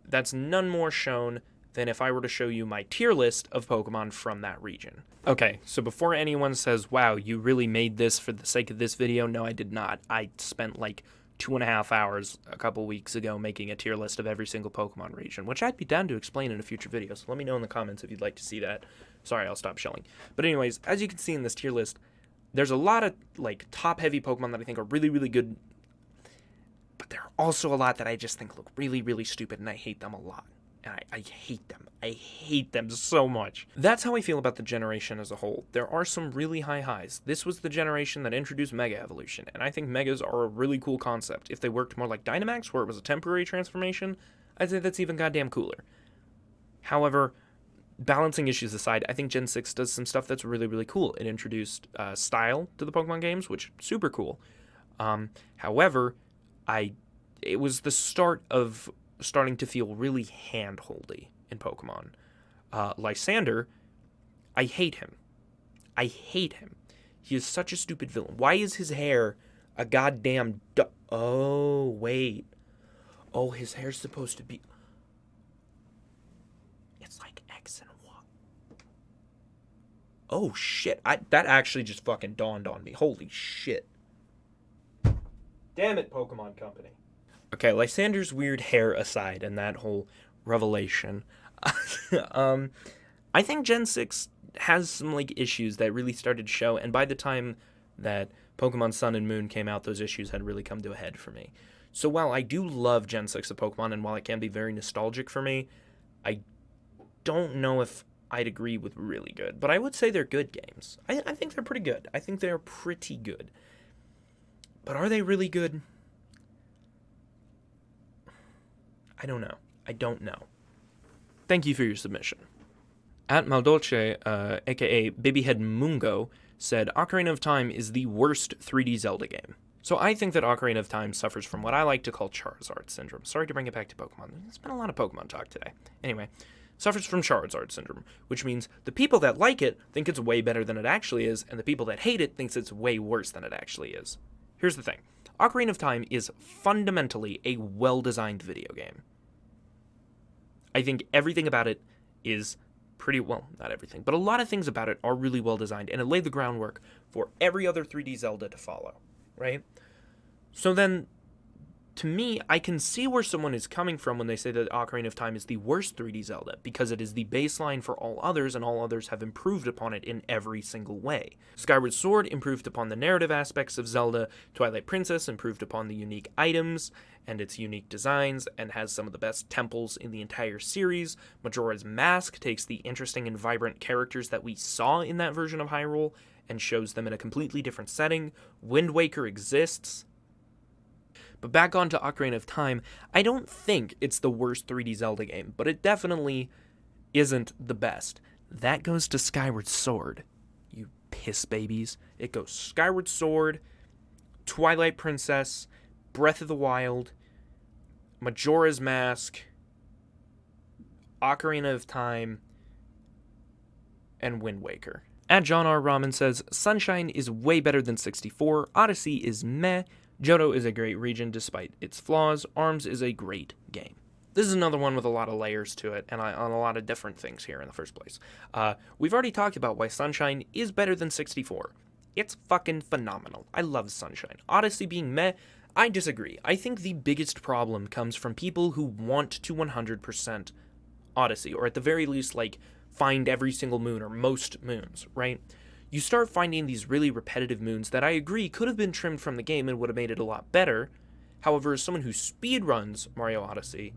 that's none more shown than if I were to show you my tier list of Pokemon from that region. Okay, so before anyone says, wow, you really made this for the sake of this video, no, I did not. I spent like 2.5 hours a couple weeks ago making a tier list of every single Pokemon region, which I'd be down to explain in a future video, so let me know in the comments if you'd like to see that. Sorry, I'll stop shelling. But anyways, as you can see in this tier list, there's a lot of like top-heavy Pokemon that I think are really, really good, but there are also a lot that I just think look really, really stupid, and I hate them a lot. And I hate them. I hate them so much. That's how I feel about the generation as a whole. There are some really high highs. This was the generation that introduced Mega Evolution, and I think Megas are a really cool concept. If they worked more like Dynamax, where it was a temporary transformation, I'd say that's even goddamn cooler. However, balancing issues aside, I think Gen 6 does some stuff that's really, really cool. It introduced style to the Pokemon games, which is super cool. However, it was the start of starting to feel really hand-holdy in Pokemon. Lysander, I hate him. I hate him. He is such a stupid villain. Why is his hair a goddamn... Oh, wait. Oh, his hair's supposed to be... It's like X and Y. Oh, shit. That actually just fucking dawned on me. Holy shit. Damn it, Pokemon Company. Okay, Lysander's weird hair aside and that whole revelation, I think Gen 6 has some, like, issues that really started to show, and by the time that Pokemon Sun and Moon came out, those issues had really come to a head for me. So while I do love Gen 6 of Pokemon, and while it can be very nostalgic for me, I don't know if I'd agree with really good, but I would say they're good games. I think they're pretty good. I think they're pretty good. But are they really good? I don't know. I don't know. Thank you for your submission. @Maldolce, aka Babyhead Mungo, said Ocarina of Time is the worst 3D Zelda game. So I think that Ocarina of Time suffers from what I like to call Charizard syndrome. Sorry to bring it back to Pokemon. There's been a lot of Pokemon talk today. Anyway, suffers from Charizard syndrome, which means the people that like it think it's way better than it actually is, and the people that hate it thinks it's way worse than it actually is. Here's the thing. Ocarina of Time is fundamentally a well-designed video game. I think everything about it is pretty well, not everything, but a lot of things about it are really well designed, and it laid the groundwork for every other 3D Zelda to follow, right? So then, to me, I can see where someone is coming from when they say that Ocarina of Time is the worst 3D Zelda, because it is the baseline for all others, and all others have improved upon it in every single way. Skyward Sword improved upon the narrative aspects of Zelda, Twilight Princess improved upon the unique items and its unique designs, and has some of the best temples in the entire series. Majora's Mask takes the interesting and vibrant characters that we saw in that version of Hyrule, and shows them in a completely different setting. Wind Waker exists. But back on to Ocarina of Time, I don't think it's the worst 3D Zelda game, but it definitely isn't the best. That goes to Skyward Sword, you piss babies. It goes Skyward Sword, Twilight Princess, Breath of the Wild, Majora's Mask, Ocarina of Time, and Wind Waker. John R. Ramen says, Sunshine is way better than 64, Odyssey is meh, Johto is a great region despite its flaws. ARMS is a great game. This is another one with a lot of layers to it, and on a lot of different things here in the first place. We've already talked about why Sunshine is better than 64. It's fucking phenomenal. I love Sunshine. Odyssey being meh, I disagree. I think the biggest problem comes from people who want to 100% Odyssey, or at the very least, like, find every single moon, or most moons, right? You start finding these really repetitive moons that I agree could have been trimmed from the game and would have made it a lot better. However, as someone who speedruns Mario Odyssey,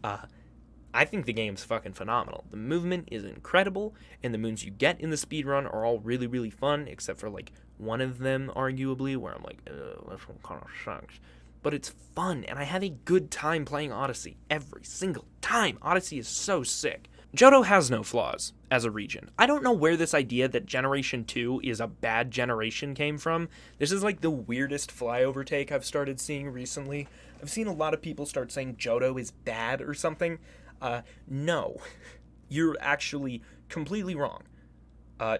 I think the game's fucking phenomenal. The movement is incredible, and the moons you get in the speedrun are all really, really fun, except for, like, one of them, arguably, where I'm like, this one kind of sucks. But it's fun, and I have a good time playing Odyssey every single time. Odyssey is so sick. Johto has no flaws as a region. I don't know where this idea that Generation 2 is a bad generation came from. This is like the weirdest flyover take I've started seeing recently. I've seen a lot of people start saying Johto is bad or something. No. You're actually completely wrong.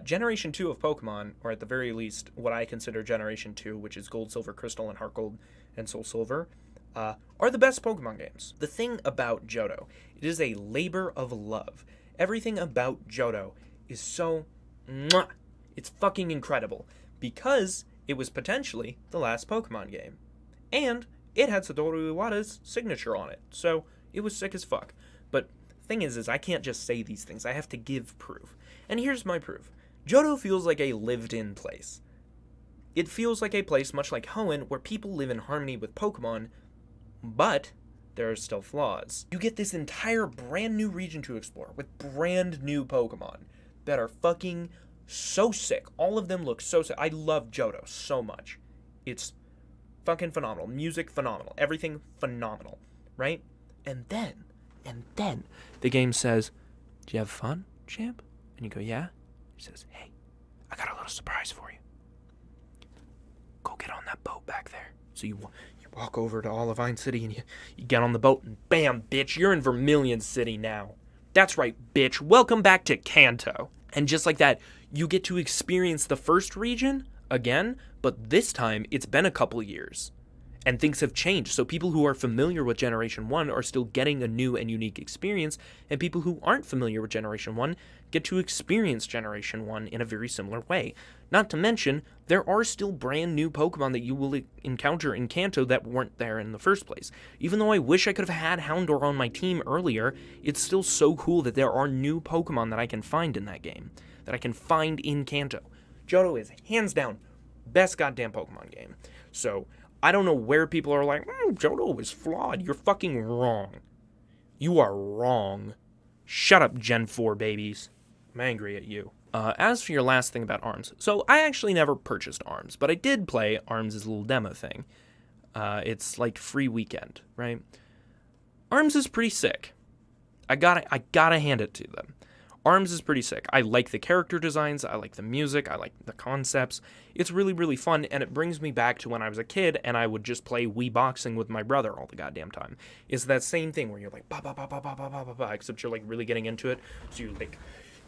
Generation 2 of Pokemon, or at the very least, what I consider Generation 2, which is Gold, Silver, Crystal, and Heart Gold, and Soul Silver, are the best Pokemon games. The thing about Johto, it is a labor of love. Everything about Johto is so mwah, it's fucking incredible, because it was potentially the last Pokemon game. And it had Satoru Iwata's signature on it, so it was sick as fuck. But thing is I can't just say these things, I have to give proof. And here's my proof. Johto feels like a lived-in place. It feels like a place much like Hoenn, where people live in harmony with Pokemon, but there are still flaws. You get this entire brand new region to explore with brand new Pokemon that are fucking so sick. All of them look so sick. I love Johto so much. It's fucking phenomenal. Music, phenomenal. Everything, phenomenal. Right? And then, the game says, "Do you have fun, champ?" And you go, "Yeah." He says, "Hey, I got a little surprise for you. Go get on that boat back there." So you walk over to Olivine City and you get on the boat and bam, bitch, you're in Vermilion City now. That's right, bitch. Welcome back to Kanto. And just like that, you get to experience the first region again, but this time it's been a couple years. And things have changed, so people who are familiar with Generation 1 are still getting a new and unique experience, and people who aren't familiar with Generation 1 get to experience Generation 1 in a very similar way. Not to mention, there are still brand new Pokemon that you will encounter in Kanto that weren't there in the first place. Even though I wish I could have had Houndour on my team earlier, it's still so cool that there are new Pokemon that I can find in that game, that I can find in Kanto. Johto is, hands down, best goddamn Pokemon game. So I don't know where people are like, Johto is flawed. You're fucking wrong. You are wrong. Shut up, Gen 4 babies. I'm angry at you. As for your last thing about ARMS, so I actually never purchased ARMS, but I did play ARMS' little demo thing. It's like free weekend, right? ARMS is pretty sick. I gotta hand it to them. ARMS is pretty sick. I like the character designs, I like the music, I like the concepts. It's really, really fun, and it brings me back to when I was a kid and I would just play Wii Boxing with my brother all the goddamn time. It's that same thing where you're like, ba ba ba ba ba ba ba ba ba, except you're like really getting into it, so you're like,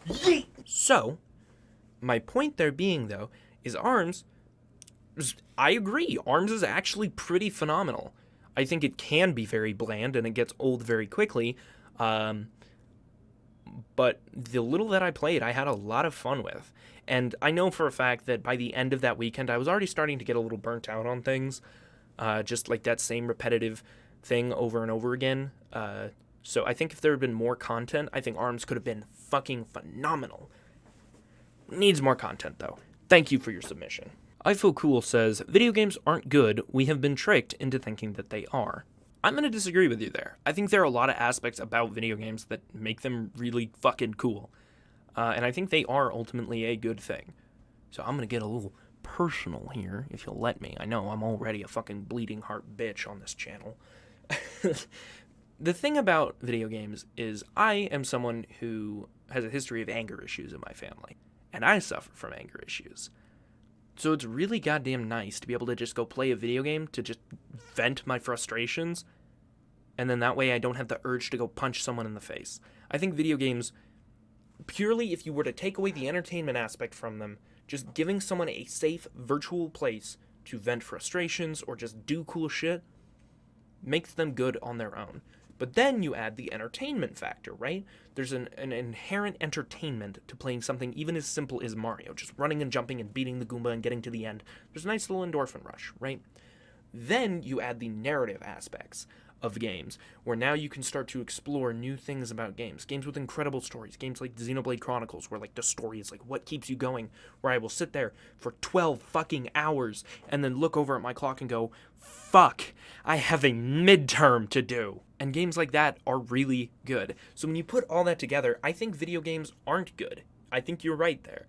yeet! So, my point there being, though, is ARMS, I agree, ARMS is actually pretty phenomenal. I think it can be very bland, and it gets old very quickly, but the little that I played, I had a lot of fun with. And I know for a fact that by the end of that weekend, I was already starting to get a little burnt out on things. Just like that same repetitive thing over and over again. So I think if there had been more content, I think ARMS could have been fucking phenomenal. Needs more content, though. Thank you for your submission. I Feel Cool says, video games aren't good. We have been tricked into thinking that they are. I'm going to disagree with you there. I think there are a lot of aspects about video games that make them really fucking cool. And I think they are ultimately a good thing. So I'm going to get a little personal here, if you'll let me. I know I'm already a fucking bleeding heart bitch on this channel. The thing about video games is I am someone who has a history of anger issues in my family. And I suffer from anger issues. So it's really goddamn nice to be able to just go play a video game to just vent my frustrations, and then that way I don't have the urge to go punch someone in the face. I think video games, purely if you were to take away the entertainment aspect from them, just giving someone a safe virtual place to vent frustrations or just do cool shit, makes them good on their own. But then you add the entertainment factor, right? There's an inherent entertainment to playing something even as simple as Mario, just running and jumping and beating the Goomba and getting to the end. There's a nice little endorphin rush, right? Then you add the narrative aspects of games, where now you can start to explore new things about games. Games with incredible stories. Games like Xenoblade Chronicles, where like the story is like what keeps you going, where I will sit there for 12 fucking hours and then look over at my clock and go, fuck, I have a midterm to do. And games like that are really good. So when you put all that together, I think video games aren't good. I think you're right there.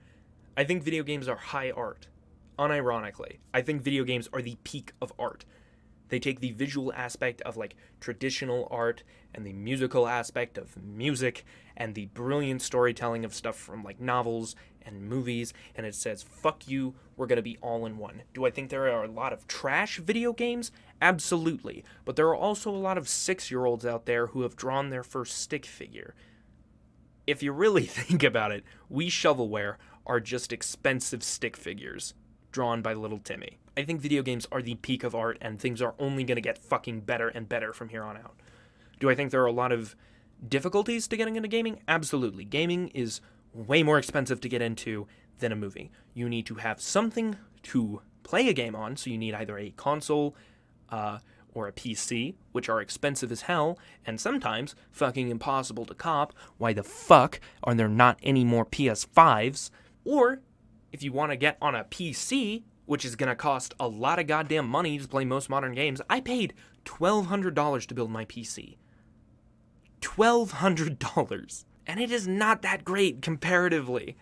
I think video games are high art. Unironically, I think video games are the peak of art. They take the visual aspect of like traditional art and the musical aspect of music and the brilliant storytelling of stuff from like novels and movies, and it says, fuck you, we're going to be all in one. Do I think there are a lot of trash video games? Absolutely. But there are also a lot of 6-year-olds out there who have drawn their first stick figure. If you really think about it, we shovelware are just expensive stick figures drawn by little Timmy. I think video games are the peak of art, and things are only going to get fucking better and better from here on out. Do I think there are a lot of difficulties to getting into gaming? Absolutely. Gaming is way more expensive to get into than a movie. You need to have something to play a game on, so you need either a console or a PC, which are expensive as hell, and sometimes fucking impossible to cop. Why the fuck are there not any more PS5s? Or, if you want to get on a PC, which is going to cost a lot of goddamn money to play most modern games, I paid $1,200 to build my PC. $1,200. And it is not that great comparatively.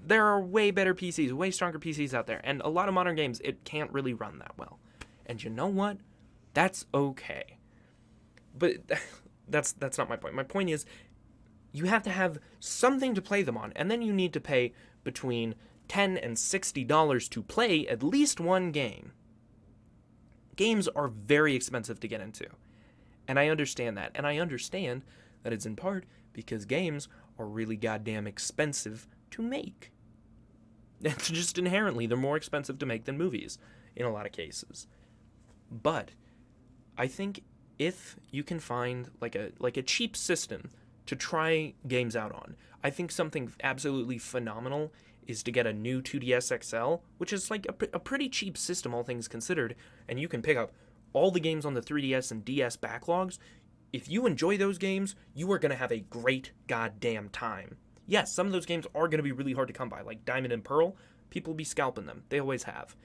There are way better PCs, way stronger PCs out there, and a lot of modern games, it can't really run that well. And you know what? That's okay. But that's not my point. My point is, you have to have something to play them on, and then you need to pay between $10 and $60 to play at least one game. Games are very expensive to get into. And I understand that. And I understand that it's in part because games are really goddamn expensive to make. It's just inherently, they're more expensive to make than movies in a lot of cases. But I think if you can find like a cheap system to try games out on, I think something absolutely phenomenal is to get a new 2DS XL, which is like a pretty cheap system, all things considered, and you can pick up all the games on the 3DS and DS backlogs. If you enjoy those games, you are going to have a great goddamn time. Yes, some of those games are going to be really hard to come by, like Diamond and Pearl. People will be scalping them. They always have.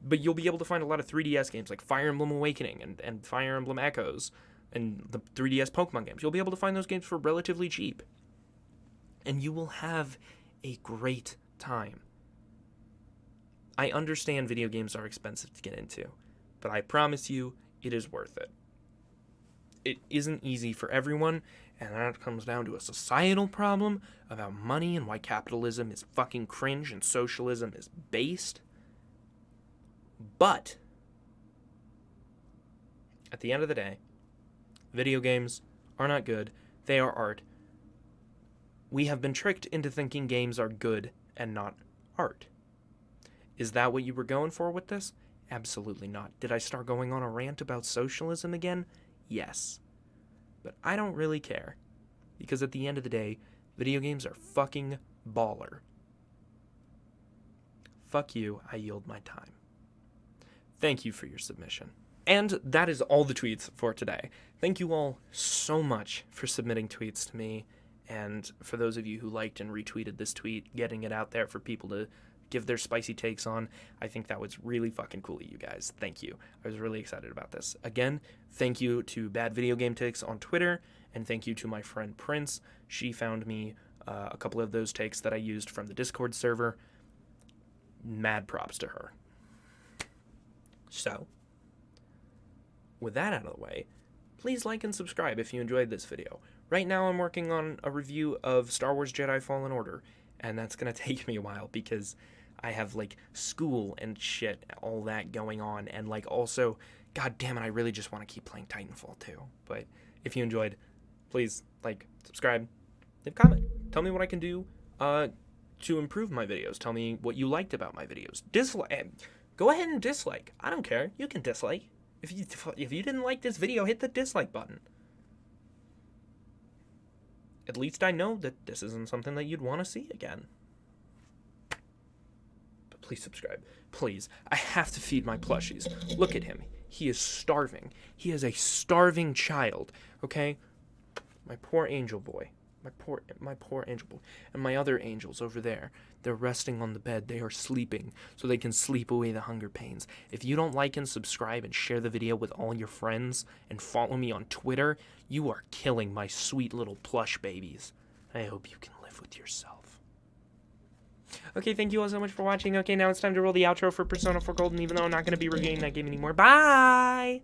But you'll be able to find a lot of 3DS games like Fire Emblem Awakening and Fire Emblem Echoes and the 3DS Pokemon games. You'll be able to find those games for relatively cheap. And you will have a great time. I understand video games are expensive to get into, but I promise you, it is worth it. It isn't easy for everyone, and that comes down to a societal problem about money and why capitalism is fucking cringe and socialism is based. But at the end of the day, video games are not good. They are art. We have been tricked into thinking games are good and not art. Is that what you were going for with this? Absolutely not. Did I start going on a rant about socialism again? Yes. But I don't really care. Because at the end of the day, video games are fucking baller. Fuck you, I yield my time. Thank you for your submission. And that is all the tweets for today. Thank you all so much for submitting tweets to me, and for those of you who liked and retweeted this tweet, getting it out there for people to give their spicy takes on. I think that was really fucking cool of you guys. Thank you. I was really excited about this. Again, thank you to Bad Video Game Takes on Twitter, and thank you to my friend Prince. She found me a couple of those takes that I used from the Discord server. Mad props to her. So, with that out of the way, please like and subscribe if you enjoyed this video. Right now I'm working on a review of Star Wars Jedi Fallen Order, and that's going to take me a while because I have, like, school and shit, all that going on, and, like, also, god damn it, I really just want to keep playing Titanfall, too. But if you enjoyed, please, like, subscribe, leave a comment, tell me what I can do to improve my videos, tell me what you liked about my videos. Go ahead and dislike, I don't care, you can dislike. If you didn't like this video, hit the dislike button. At least I know that this isn't something that you'd want to see again. But please subscribe. Please. I have to feed my plushies. Look at him. He is starving. He is a starving child, okay? My poor angel boy. My poor angel boy. And my other angels over there, they're resting on the bed. They are sleeping so they can sleep away the hunger pains. If you don't like and subscribe and share the video with all your friends and follow me on Twitter, you are killing my sweet little plush babies. I hope you can live with yourself. Okay, thank you all so much for watching. Okay, now it's time to roll the outro for Persona 4 Golden, even though I'm not going to be reviewing that game anymore. Bye!